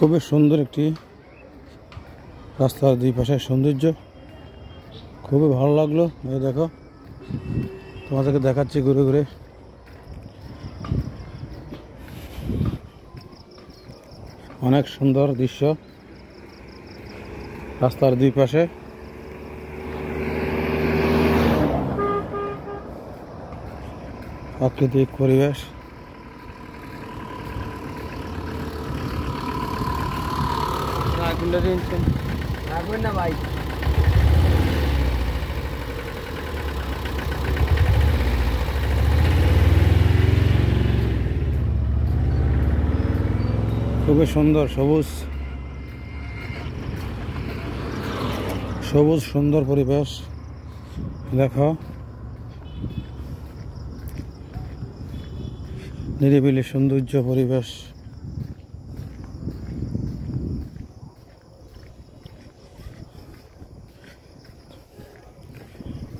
খুবই সুন্দর একটি রাস্তার দুই পাশের সৌন্দর্য খুবই ভালো লাগলো। এই দেখো তোমাদেরকে দেখাচ্ছি ঘুরে ঘুরে। অনেক সুন্দর দৃশ্য রাস্তার দুই পাশে। প্রাকৃতিক পরিবেশ। খুবই সুন্দর সবুজ সবুজ সুন্দর পরিবেশ। দেখো নিরিবিলি সৌন্দর্য পরিবেশ।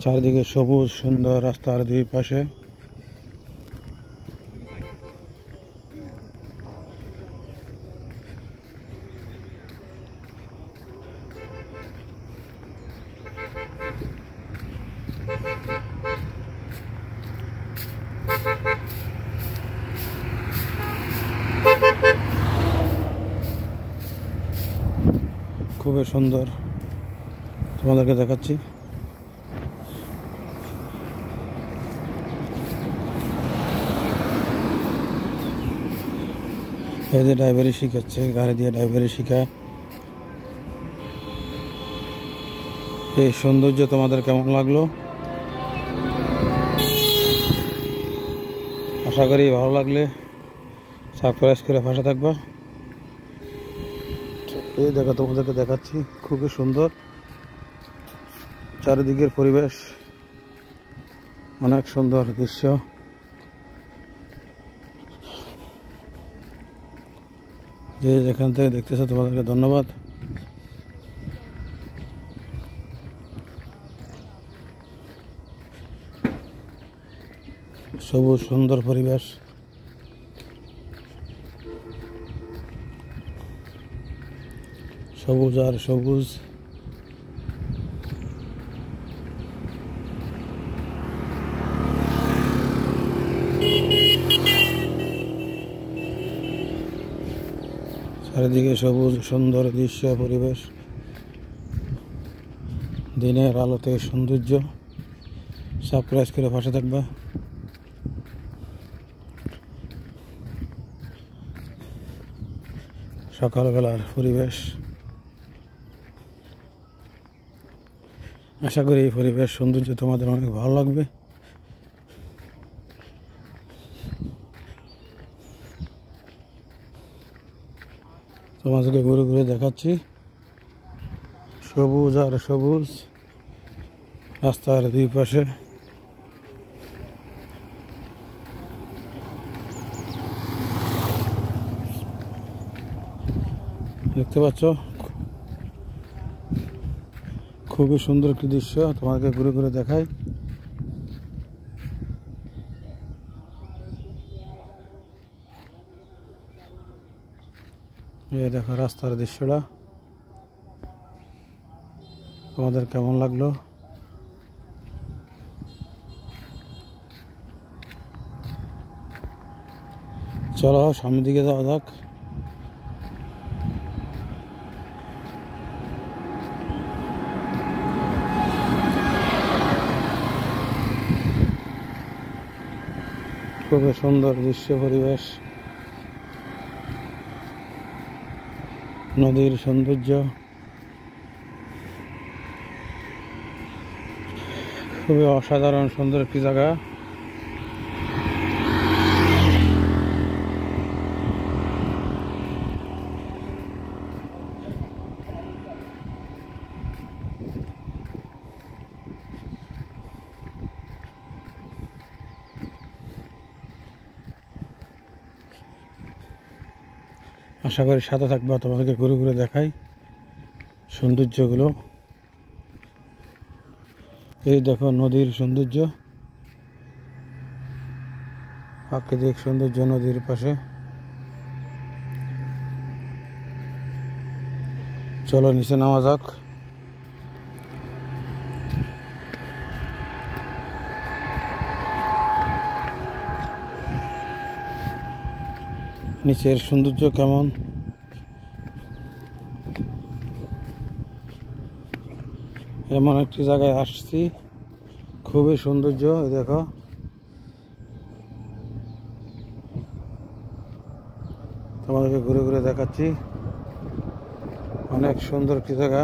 চারিদিকে সবুজ সুন্দর রাস্তার দুই পাশে। খুবই সুন্দর তোমাদেরকে দেখাচ্ছি। এই যে ড্রাইভারি শিখাচ্ছে, গাড়ি দিয়ে ড্রাইভারি শিখায়। এই সৌন্দর্য তোমাদের কেমন লাগলো? আশা করি ভালো লাগলে সাবস্ক্রাইব করে পাশে থাকবা। এই দেখো তোমাদেরকে দেখাচ্ছি খুবই সুন্দর চারিদিকের পরিবেশ, অনেক সুন্দর দৃশ্য। যে যেখান থেকে দেখতেছো তোমাদেরকে ধন্যবাদ। সবুজ সুন্দর পরিবেশ। সবুজ আর সবুজ। চারিদিকে সবুজ সুন্দর দৃশ্য পরিবেশ, দিনের আলোতে সৌন্দর্য। সাবস্ক্রাইব করে পাশে থাকবা। সকালবেলার পরিবেশ। আশা করি এই পরিবেশ সৌন্দর্য তোমাদের অনেক ভালো লাগবে। তোমাদেরকে ঘুরে ঘুরে দেখাচ্ছি সবুজ আর সবুজ রাস্তার দুই পাশে। দেখতে পাচ্ছ খুবই সুন্দর একটি দৃশ্য, তোমাকে ঘুরে ঘুরে দেখাই। এই দেখো রাস্তার দৃশ্যটা তোমাদের কেমন লাগলো? চলো সামনের দিকে যাওয়া যাক। খুবই সুন্দর দৃশ্য পরিবেশ, নদীর সৌন্দর্য। খুবই অসাধারণ সুন্দর একটি জায়গা। আশা করি সাথে থাকবা, তোমাদেরকে ঘুরে ঘুরে দেখাই সৌন্দর্যগুলো। এই দেখো নদীর সৌন্দর্য, প্রাকৃতিক সৌন্দর্য নদীর পাশে। চলো নিচে নামা যাক। নিচের সৌন্দর্য কেমন, এমন একটি জায়গায় আসছি, খুবই সৌন্দর্য। দেখো তোমাদেরকে ঘুরে ঘুরে দেখাচ্ছি, অনেক সুন্দর একটি জায়গা।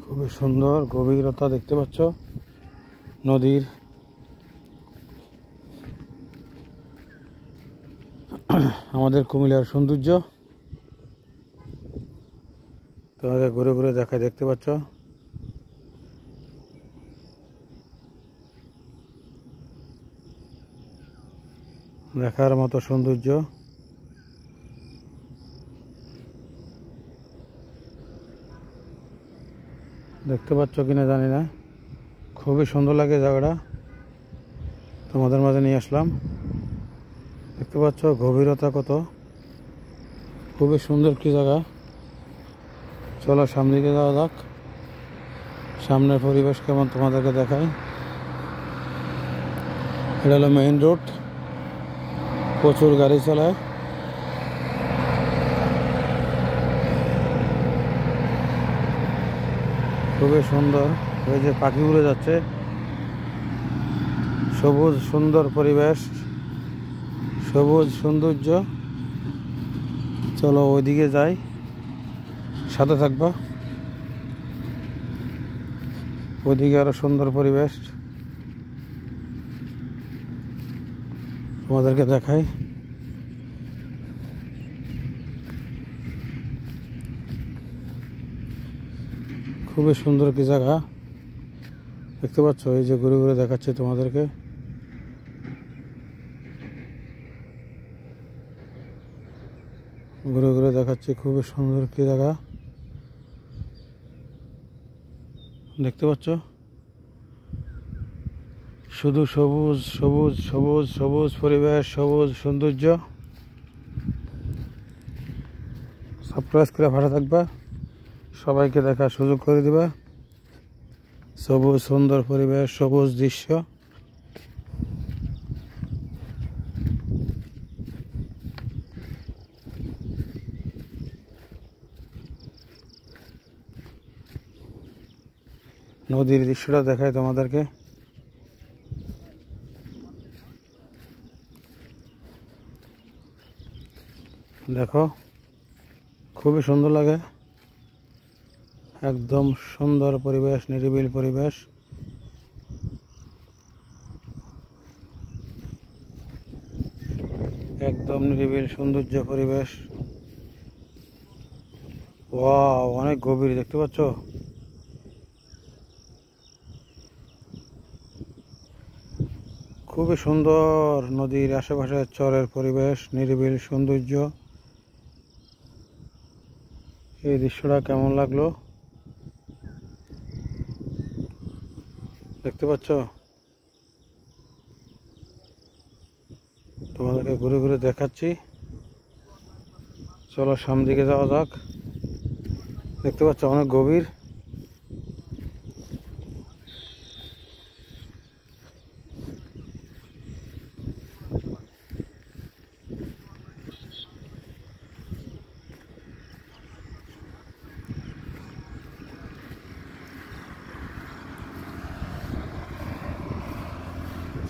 খুবই সুন্দর গভীরতা দেখতে পাচ্ছ নদীর। আমাদের কুমিল্লার সৌন্দর্য তোমাকে ঘুরে ঘুরে দেখায়, দেখতে পাচ্ছ। দেখার মতো সৌন্দর্য। দেখতে পাচ্ছ কিনা জানি না, খুবই সুন্দর লাগে জায়গাটা, তোমাদের মাঝে নিয়ে আসলাম। দেখতে পাচ্ছ গভীরতা কত, খুবই সুন্দর একটি জায়গা। চলো সামনে দিকে যাওয়া যাক, সামনের পরিবেশ কেমন তোমাদেরকে দেখাই। এটা হলো মেইন রোড, প্রচুর গাড়ি চলায়। খুবই সুন্দর, ওই যে পাখি উড়ে যাচ্ছে, সবুজ সুন্দর পরিবেশ, সবুজ সৌন্দর্য। চলো ওইদিকে যাই, সাথে থাকবা। ওইদিকে আরো সুন্দর পরিবেশ তোমাদেরকে দেখাই। খুবই সুন্দর কি জায়গা, দেখতে পাচ্ছ। এই যে ঘুরে ঘুরে দেখাচ্ছে তোমাদেরকে, ঘুরে ঘুরে দেখাচ্ছি। খুবই সুন্দর কি জায়গা, দেখতে পাচ্ছ। শুধু সবুজ সবুজ সবুজ সবুজ পরিবেশ, সবুজ সৌন্দর্য। সাবস্ক্রাইব করে ভালো থাকবা, সবাইকে দেখার সুযোগ করে দিবা। সবুজ সুন্দর পরিবেশ, সবুজ দৃশ্য। নদীর দৃশ্যটা দেখায় তোমাদেরকে। দেখো খুবই সুন্দর লাগে, একদম সুন্দর পরিবেশ, নিরিবিলি পরিবেশ। একদম নিরিবিলি সৌন্দর্য পরিবেশ। ওয়াও, অনেক গভীর, দেখতে পাচ্ছ। খুবই সুন্দর নদীর আশেপাশে চরের পরিবেশ, নিরিবিলি সৌন্দর্য। এই দৃশ্যটা কেমন লাগলো দেখতে পাচ্ছ। তোমাদেরকে ঘুরে ঘুরে দেখাচ্ছি, চলো সামনের দিকে যাওয়া যাক। দেখতে পাচ্ছ অনেক গভীর।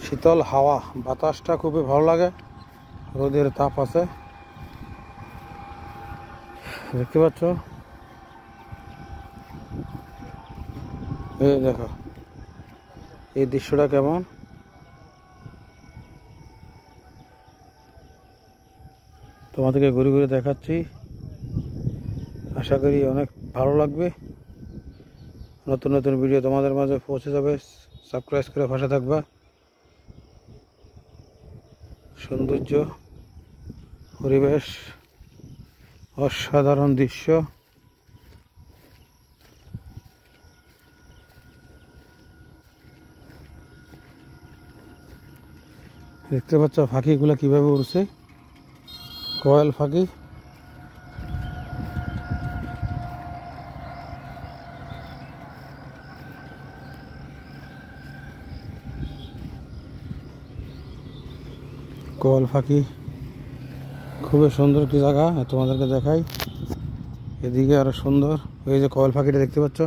শীতল হাওয়া, বাতাসটা খুবই ভালো লাগে, রোদের তাপ আছে, দেখতে পাচ্ছ। এই দেখো এই দৃশ্যটা কেমন, তোমাদেরকে ঘুরে ঘুরে দেখাচ্ছি। আশা করি অনেক ভালো লাগবে। নতুন নতুন ভিডিও তোমাদের মাঝে পৌঁছে যাবে, সাবস্ক্রাইব করে পাশে থাকবা। সৌন্দর্য পরিবেশ, অসাধারণ দৃশ্য। দেখতে পাচ্ছ পাখিগুলো কিভাবে উড়ছে, কোয়েল পাখি। কোয়েল পাখি খুবই সুন্দর একটি জায়গা, তোমাদেরকে দেখাই। এদিকে আরো সুন্দর, ওই যে কোয়েল পাখিটা দেখতে পাচ্ছ,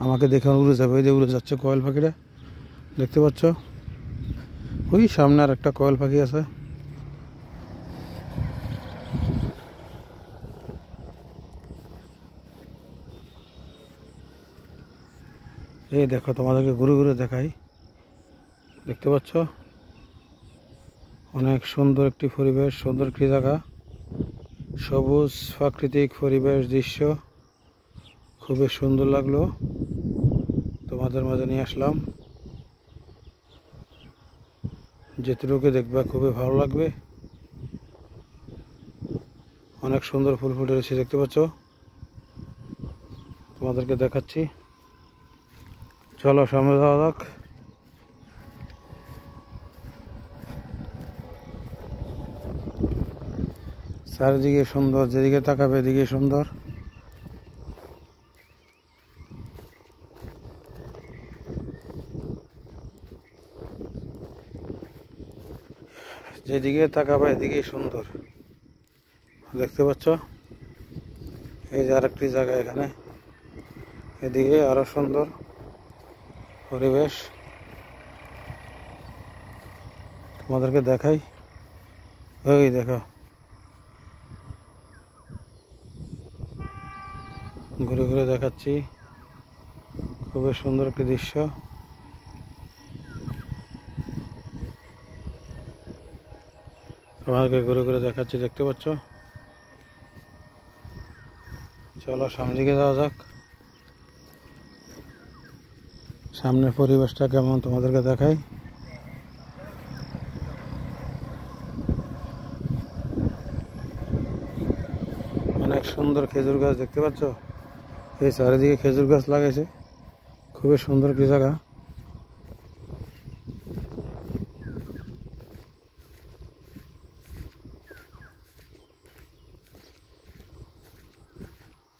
আমাকে দেখে উড়ে যাবে, ওই যে উড়ে যাচ্ছে কোয়েল পাখিটা, দেখতে পাচ্ছ। ওই সামনে আর একটা কোয়েল পাখি আছে। এই দেখো, তোমাদেরকে ঘুরে ঘুরে দেখাই, দেখতে পাচ্ছ অনেক সুন্দর একটি পরিবেশ, সুন্দর একটি জায়গা, সবুজ প্রাকৃতিক পরিবেশ দৃশ্য, খুবই সুন্দর লাগলো, তোমাদের মাঝে নিয়ে আসলাম। যেটুকু দেখবা খুবই ভালো লাগবে। অনেক সুন্দর ফুল ফুটে রয়েছে, দেখতে পাচ্ছ, তোমাদেরকে দেখাচ্ছি। চলো সামনে যাওয়া যাক। চারিদিকে সুন্দর, যেদিকে তাকাবে এদিকে সুন্দর। যেদিকে তাকাবে এদিকে সুন্দর, দেখতে পাচ্ছ। এই যে আরেকটি জায়গা, এখানে এদিকে আরো সুন্দর পরিবেশ, তোমাদেরকে দেখাই। ওই দেখো, ঘুরে ঘুরে দেখাচ্ছি, খুবই সুন্দর একটি দৃশ্য। তোমাদেরকে ঘুরে ঘুরে দেখাচ্ছি, দেখতে পাচ্ছ। চলো সামনের দিকে যাওয়া যাক। সামনের পরিবেশটা কেমন তোমাদেরকে দেখাই। অনেক সুন্দর খেজুর গাছ, দেখতে পাচ্ছ। এই চারিদিকে খেজুর গাছ লাগাইছে, খুবই সুন্দর একটি জায়গা।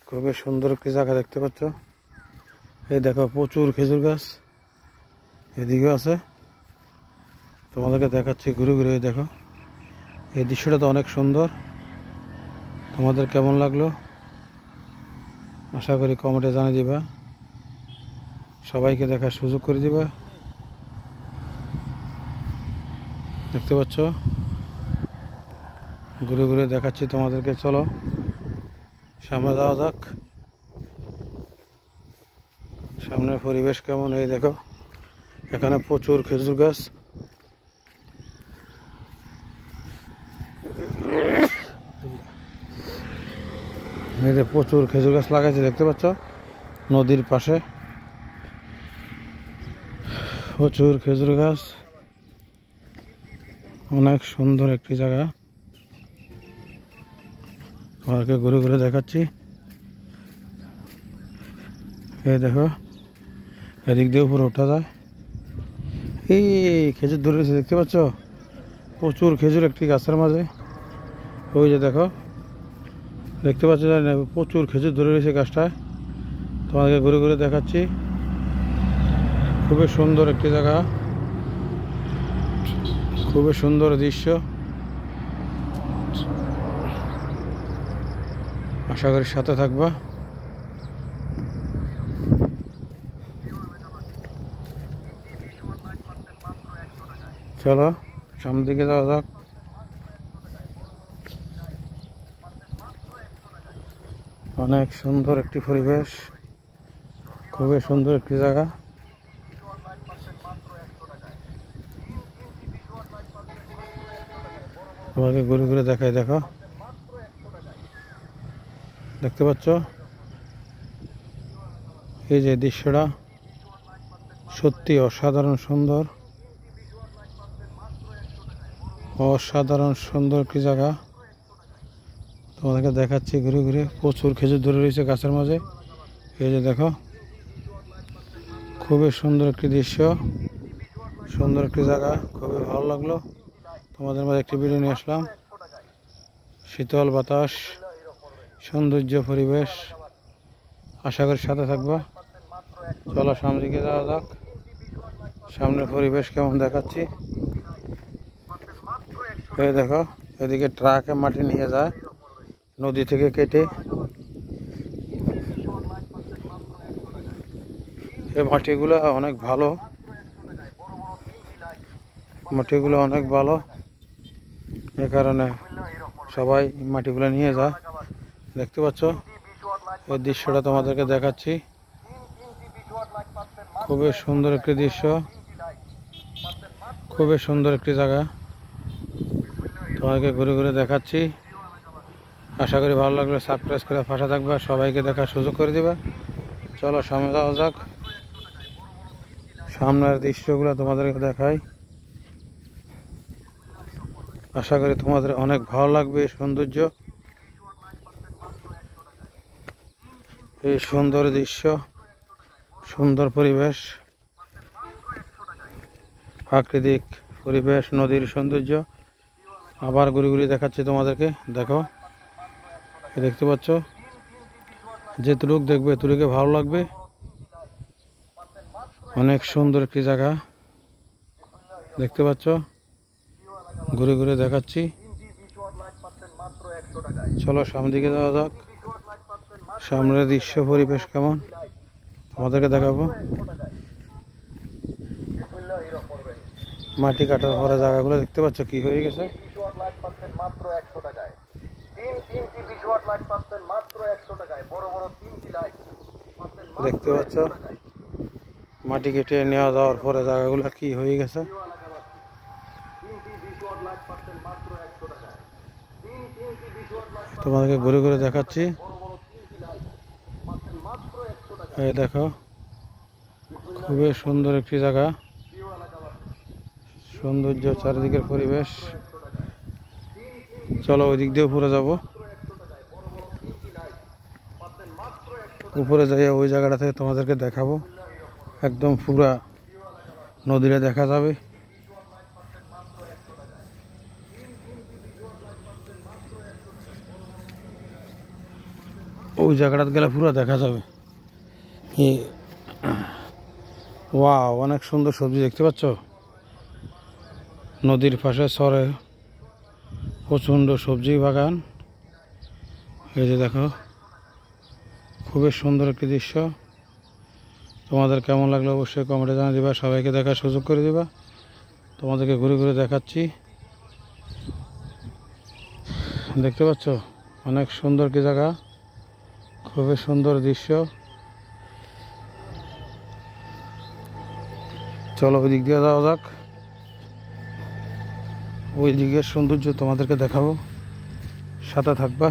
খুবই সুন্দর একটি জায়গা, দেখতে পাচ্ছ। এই দেখো প্রচুর খেজুর গাছ, এদিকেও আছে, তোমাদেরকে দেখাচ্ছি ঘুরে ঘুরে। দেখো এই দৃশ্যটা তো অনেক সুন্দর, তোমাদের কেমন লাগলো আশা করি কমেন্টে জানিয়ে দিবা, সবাইকে দেখার সুযোগ করে দিবা। দেখতে পাচ্ছ, ঘুরে ঘুরে দেখাচ্ছি তোমাদেরকে। চলো সামনে যাওয়া যাক। সামনের পরিবেশ কেমন, এই দেখো এখানে প্রচুর খেজুর গাছ। প্রচুর খেজুর গাছ লাগাইছে, দেখতে পাচ্ছ, নদীর পাশে প্রচুর খেজুর গাছ। অনেক সুন্দর একটি জায়গা, তোমাকে ঘুরে ঘুরে দেখাচ্ছি। এই দেখো এদিক দিয়ে উপরে ওঠা যায়। এই খেজুর ধরে রয়েছে, দেখতে পাচ্ছ, প্রচুর খেজুর একটি গাছের মাঝে। ওই যে দেখো, দেখতে পাচ্ছ না, প্রচুর খেজুর ধরে রয়েছে গাছটায়। তোমাকে ঘুরে ঘুরে দেখাচ্ছি, খুবই সুন্দর একটি জায়গা, খুবই সুন্দর দৃশ্য। আশা করি সাথে থাকবা। চলো সামনের দিকে যাওয়া যাক। অনেক সুন্দর একটি পরিবেশ, খুবই সুন্দর একটি জায়গা। তোমাকে ঘুরে ঘুরে দেখাই, দেখো দেখতে পাচ্ছ এই যে দৃশ্যটা সত্যি অসাধারণ সুন্দর, অসাধারণ সুন্দর একটি জায়গা। তোমাদেরকে দেখাচ্ছি ঘুরে ঘুরে, প্রচুর খেজুর ধরে রয়েছে গাছের মাঝে। এই যে দেখো, খুবই সুন্দর একটি দৃশ্য, সুন্দর একটি জায়গা, খুবই ভালো লাগলো। তোমাদের মাঝে একটি ভিডিও নিয়ে আসলাম। শীতল বাতাস, সৌন্দর্য পরিবেশ, আশা করি সাথে থাকবা। চলো সামনের দিকে যাওয়া যাক, সামনের পরিবেশ কেমন দেখাচ্ছি। এই দেখো, এদিকে ট্রাকে মাটি নিয়ে যায় নদী থেকে কেটে। এই মাটিগুলো অনেক ভালো, মাটিগুলো অনেক ভালো, এ কারণে সবাই মাটিগুলো নিয়ে যায়। দেখতে পাচ্ছ, এই দৃশ্যটা তোমাদেরকে দেখাচ্ছি। খুবই সুন্দর একটি দৃশ্য, খুবই সুন্দর একটি জায়গা, তোমাদেরকে ঘুরে ঘুরে দেখাচ্ছি। আশা করি ভালো লাগলে সাবস্ক্রাইব করে পাশে থাকবে, সবাইকে দেখার সুযোগ করে দিবে। চলো সামনে যাওয়া যাক, সামনের দৃশ্যগুলো তোমাদেরকে দেখাই। আশা করি তোমাদের অনেক ভালো লাগবে এই সৌন্দর্য, এই সুন্দর দৃশ্য, সুন্দর পরিবেশ, প্রাকৃতিক পরিবেশ, নদীর সৌন্দর্য। আবার ঘুরে ঘুরে দেখাচ্ছি তোমাদেরকে। দেখো, দেখতে পাচ্ছ, যেটুক দেখবে এতটুকু ভালো লাগবে। অনেক সুন্দর একটি জায়গা, দেখতে পাচ্ছ, ঘুরে ঘুরে দেখাচ্ছি। চলো সামনের দিকে যাওয়া যাক, সামনের দৃশ্য পরিবেশ কেমন আমাদেরকে দেখাবো। মাটি কাটার পরে জায়গাগুলো দেখতে পাচ্ছ কি হয়ে গেছে। দেখতে পাচ্ছ, মাটি কেটে নেওয়া যাওয়ার পরে জায়গাগুলো কি হয়ে গেছে। তোমাদেরকে ঘুরে ঘুরে দেখাচ্ছি। এই দেখো, খুবই সুন্দর একটি জায়গা, সৌন্দর্য, চারিদিকের পরিবেশ। চলো ওই দিক দিয়ে উপরে যাব, উপরে যাইয়া ওই জায়গাটা থেকে তোমাদেরকে দেখাবো। একদম পুরা নদীটা দেখা যাবে। ওই জায়গাটা গেলে পুরো দেখা যাবে। ওয়াও, অনেক সুন্দর সবজি দেখতে পাচ্ছ। নদীর পাশে সরে প্রচণ্ড সবজি বাগান। এই যে দেখো, খুবই সুন্দর একটি দৃশ্য। তোমাদের কেমন লাগলো অবশ্যই কমেন্টে জানিয়ে দিবা, সবাইকে দেখার সুযোগ করে দিবা। তোমাদেরকে ঘুরে ঘুরে দেখাচ্ছি। দেখতে পাচ্ছ, অনেক সুন্দর কি জায়গা, খুবই সুন্দর দৃশ্য। চলো ওই দিক দিয়ে যাওয়া যাক, ওই দিকের সৌন্দর্য তোমাদেরকে দেখাবো, সাথে থাকবা।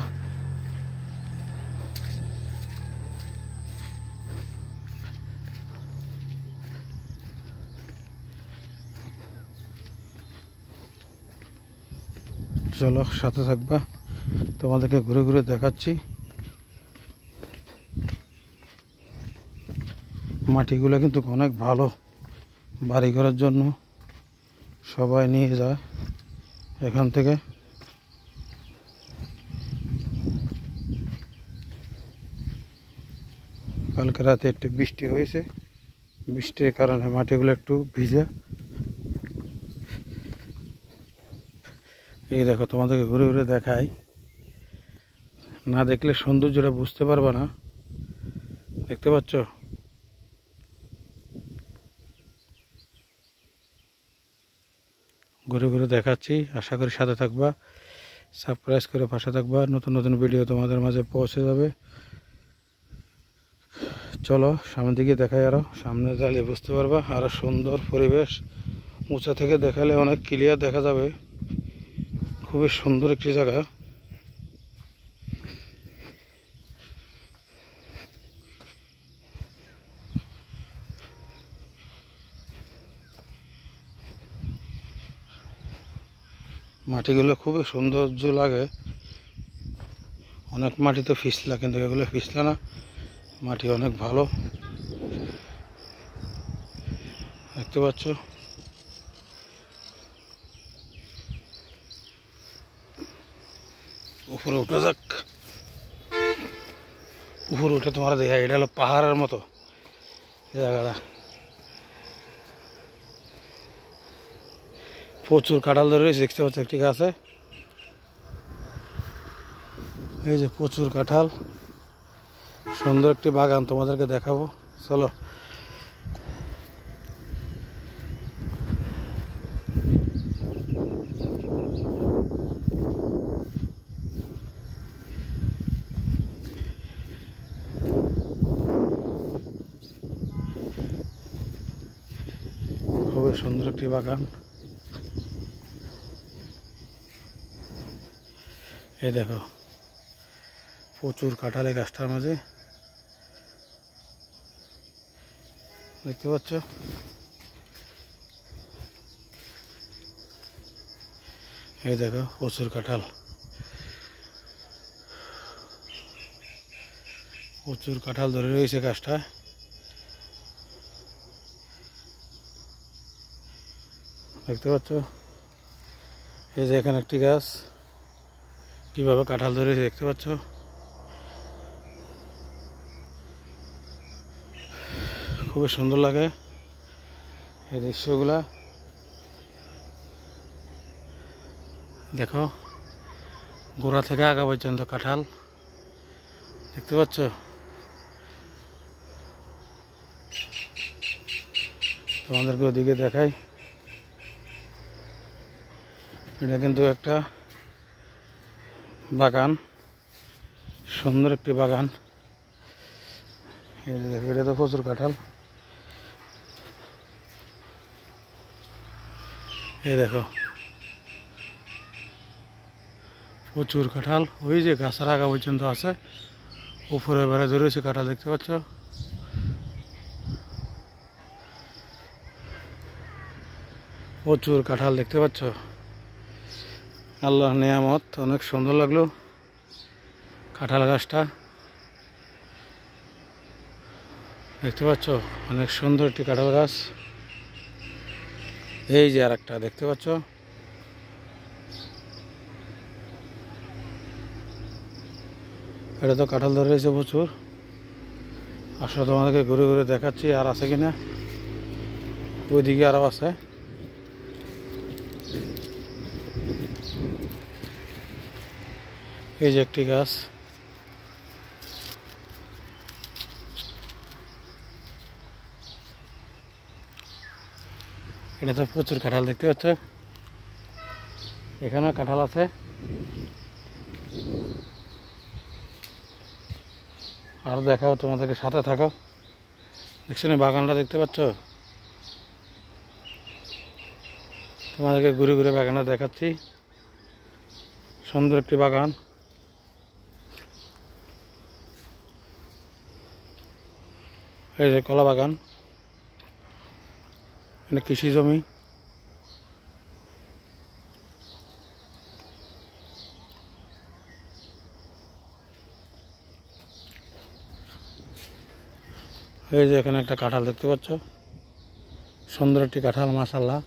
চলো সাথে থাকবা, তোমাদেরকে ঘুরে ঘুরে দেখাচ্ছি। মাটিগুলো কিন্তু অনেক ভালো, বাড়ি ঘরের জন্য সবাই নিয়ে যায় এখান থেকে। কালকে রাতে একটু বৃষ্টি হয়েছে, বৃষ্টির কারণে মাটিগুলো একটু ভিজে। এই দেখো, তোমাদেরকে ঘুরে ঘুরে দেখাই, না দেখলে সৌন্দর্যটা বুঝতে পারবা না। দেখতে পাচ্ছ, ঘুরে ঘুরে দেখাচ্ছি। আশা করি সাথে থাকবা, সাবস্ক্রাইব করে পাশে থাকবা, নতুন নতুন ভিডিও তোমাদের মাঝে পৌঁছে যাবে। চলো সামনের দিকে দেখাই, আরো সামনে যাইলে বুঝতে পারবা। আরো সুন্দর পরিবেশ, উঁচা থেকে দেখালে অনেক ক্লিয়ার দেখা যাবে। খুবই সুন্দর একটি জায়গা। মাটিগুলো খুবই সৌন্দর্য লাগে। অনেক মাটি তো ফিসলা, কিন্তু এগুলো ফিসলা না, মাটি অনেক ভালো। দেখতে পাচ্ছ, উপরে উঠে যাক। উপরে উঠে তোমার দেখা, এটা হলো পাহাড়ের মতো জায়গাটা। প্রচুর কাঁঠাল ধরে রয়েছে, দেখতে পাচ্ছ একটি গাছে। এই যে প্রচুর কাঁঠাল, সুন্দর একটি বাগান তোমাদেরকে দেখাবো, চলো। খুবই সুন্দর একটি বাগান। এই দেখো প্রচুর কাঁঠাল এই গাছটার মাঝে, দেখতে পাচ্ছ। এই দেখো প্রচুর কাঁঠাল, প্রচুর কাঁঠাল ধরে রয়েছে গাছটা। দেখতে পাচ্ছ, এই যে এখানে একটি গাছ কিভাবে কাঁঠাল ধরেছে দেখতে পাচ্ছ। খুবই সুন্দর লাগে এই দৃশ্যগুলা। দেখো গোড়া থেকে আগা পর্যন্ত কাঁঠাল, দেখতে পাচ্ছ। তোমাদেরকে ওদিকে দেখাই, এটা কিন্তু একটা বাগান, সুন্দর একটি বাগান। এই দেখো, এটা তো প্রচুর কাঁঠাল। এই দেখো প্রচুর কাঁঠাল, ওই যে গাছের আগা পর্যন্ত আছে, উপরে বেড়ে ধরেছে কাঁঠাল, দেখতে পাচ্ছ। প্রচুর কাঁঠাল দেখতে পাচ্ছ, আল্লাহর নিয়ামত। অনেক সুন্দর লাগলো কাঁঠাল গাছটা, দেখতে পাচ্ছ, অনেক সুন্দর একটি কাঁঠাল গাছ। এই যে আর একটা দেখতে পাচ্ছ, এটা তো কাঁঠাল ধরে রয়েছে প্রচুর। আসলে তোমাদেরকে ঘুরে ঘুরে দেখাচ্ছি আর আছে কিনা। ওইদিকে আরও আছে। এই যে একটি গাছ, এটা তো প্রচুর কাঁঠাল, দেখতে পাচ্ছ। এখানেও কাঁঠাল আছে। আর দেখাও তোমাদেরকে, সাথে থাকো। দেখছো না বাগানটা, দেখতে পাচ্ছ। তোমাদেরকে ঘুরে ঘুরে বাগানটা দেখাচ্ছি, সুন্দর একটি বাগান। এই যে কলা বাগান, এটা কৃষি জমি। এই যে এখানে একটা কাঁঠাল দেখতে পাচ্ছ, সুন্দর একটি কাঁঠাল, মাশাআল্লাহ।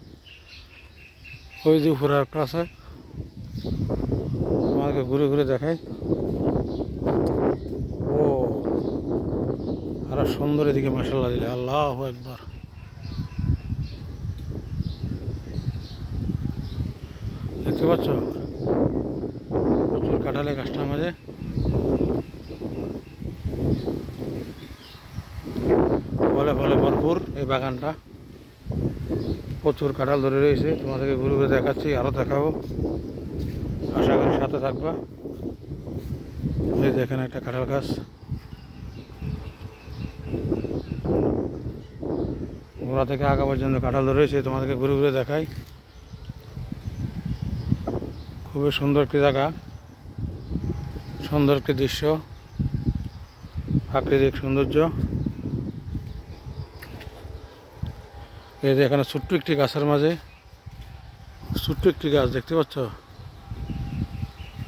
ওই যে উপরে একটা আছে, তোমাকে ঘুরে ঘুরে দেখাই। ও আরো সুন্দর, এদিকে মাশাআল্লাহ দিলে, আল্লাহু আকবার। দেখতে পাচ্ছ প্রচুর কাঁঠালের গাছটার মাঝে। ফলে ফলে ভরপুর এই বাগানটা, প্রচুর কাঁঠাল ধরে রয়েছে। তোমাদেরকে ঘুরে ঘুরে দেখাচ্ছি, আরও দেখাবো, আশা করি সাথে থাকবা। এই যে এখানে একটা কাঁঠাল গাছ, গোড়া থেকে আগা পর্যন্ত কাঁঠাল ধরে রয়েছে। তোমাদেরকে ঘুরে ঘুরে দেখাই। খুবই সুন্দর একটি জায়গা, সুন্দর একটি দৃশ্য, প্রাকৃতিক সৌন্দর্য। এই যে এখানে ছোট্ট একটি গাছের মাঝে, ছোট্ট একটি গাছ দেখতে পাচ্ছ,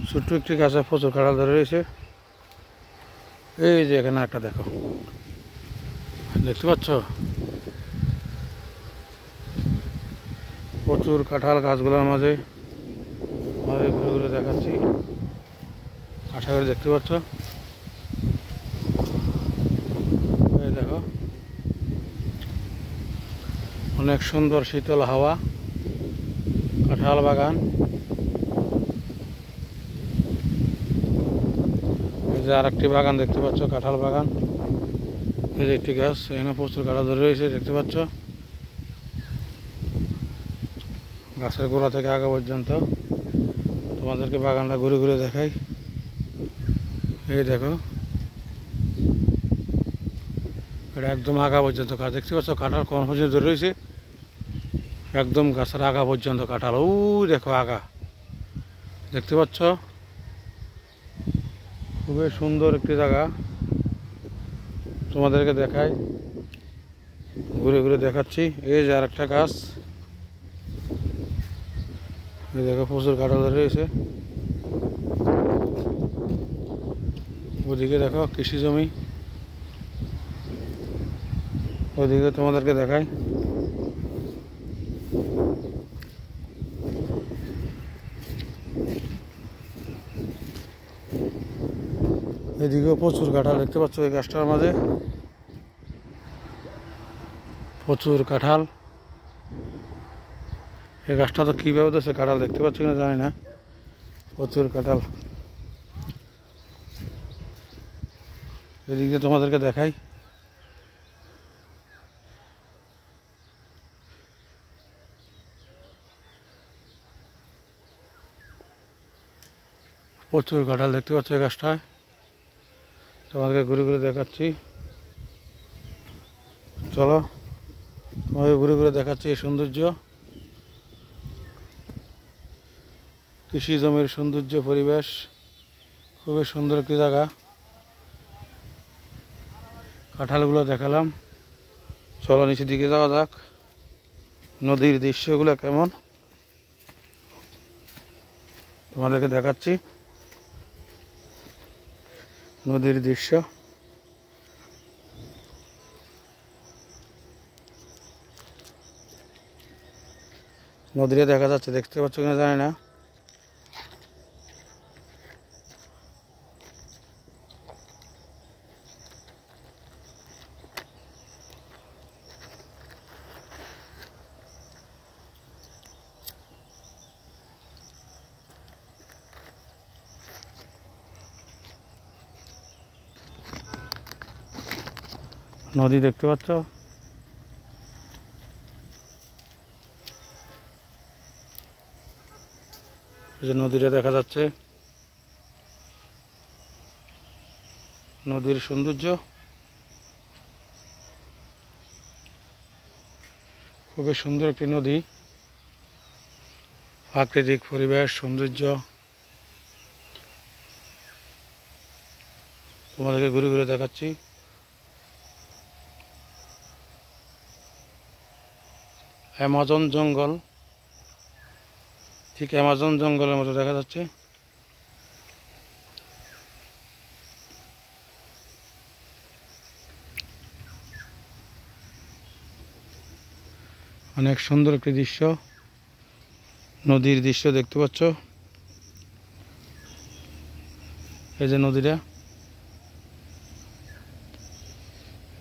ছোট্ট একটি গাছে প্রচুর কাঁঠাল ধরে রয়েছে। এই যে এখানে একটা দেখো, দেখতে পাচ্ছ প্রচুর কাঁঠাল গাছগুলোর মাঝে। ঘুরে ঘুরে দেখাচ্ছি। আশা করি দেখতে পাচ্ছ। এই দেখো অনেক সুন্দর শীতল হাওয়া, কাঁঠাল বাগান। এই যে আর একটি বাগান দেখতে পাচ্ছ, কাঁঠাল বাগান। এই যে একটি গাছ, এখানে প্রচুর কাঁঠাল ধরে রয়েছে দেখতে পাচ্ছ। গাছের গোড়া থেকে আগা পর্যন্ত তোমাদেরকে বাগানটা ঘুরে ঘুরে দেখাই। এই দেখো এটা একদম আগা পর্যন্ত গাছ দেখতে পাচ্ছ, কাঁঠাল কোন পর্যন্ত ধরে রয়েছে, একদম গাছের আগা পর্যন্ত কাঁঠাল। ওই দেখো আগা দেখতে পাচ্ছ। খুবই সুন্দর একটি জায়গা, তোমাদেরকে দেখাই, ঘুরে ঘুরে দেখাচ্ছি। এই যে আর একটা গাছ, এই দেখো প্রচুর কাঁঠাল ধরে রয়েছে। ওদিকে দেখো কৃষি জমি, ওদিকে তোমাদেরকে দেখাই। এদিকেও প্রচুর কাঁঠাল দেখতে পাচ্ছ, এই গাছটার মাঝে প্রচুর কাঁঠাল। এই গাছটা তো কীভাবে দিচ্ছে কাঁঠাল দেখতে পাচ্ছ কিনা জানি না, প্রচুর কাঁঠাল। এদিকে তোমাদেরকে দেখাই। প্রচুর কাঁঠাল দেখতে পাচ্ছ এই গাছটায়, তোমাদেরকে ঘুরে ঘুরে দেখাচ্ছি। চলো তোমাকে ঘুরে ঘুরে দেখাচ্ছি এই সৌন্দর্য, কৃষি জমির সৌন্দর্য পরিবেশ। খুবই সুন্দর একটি জায়গা। কাঁঠালগুলো দেখালাম, চলো নিচের দিকে যাওয়া যাক। নদীর দৃশ্যগুলো কেমন তোমাদেরকে দেখাচ্ছি। নদীর দৃশ্য, নদীরে দেখা যাচ্ছে, দেখতে পাচ্ছ কিনা জানি না। নদী দেখতে পাচ্ছ, এই যে নদীটা দেখা যাচ্ছে, নদীর সৌন্দর্য খুবই সুন্দর একটি নদী, প্রাকৃতিক পরিবেশ সৌন্দর্য তোমাদেরকে ঘুরে ঘুরে দেখাচ্ছি। অ্যামাজন জঙ্গল, ঠিক অ্যামাজন জঙ্গলের মতো দেখা যাচ্ছে। অনেক সুন্দর একটি দৃশ্য, নদীর দৃশ্য দেখতে পাচ্ছ। এই যে নদীটা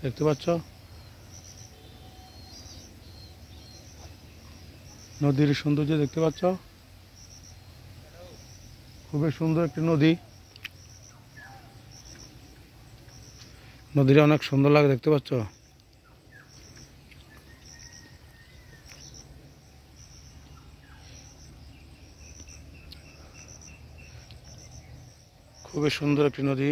দেখতে পাচ্ছ, নদীর সৌন্দর্য দেখতে পাচ্ছ। খুবই সুন্দর একটি নদী, নদীটা অনেক সুন্দর লাগে দেখতে পাচ্ছ। খুবই সুন্দর একটি নদী।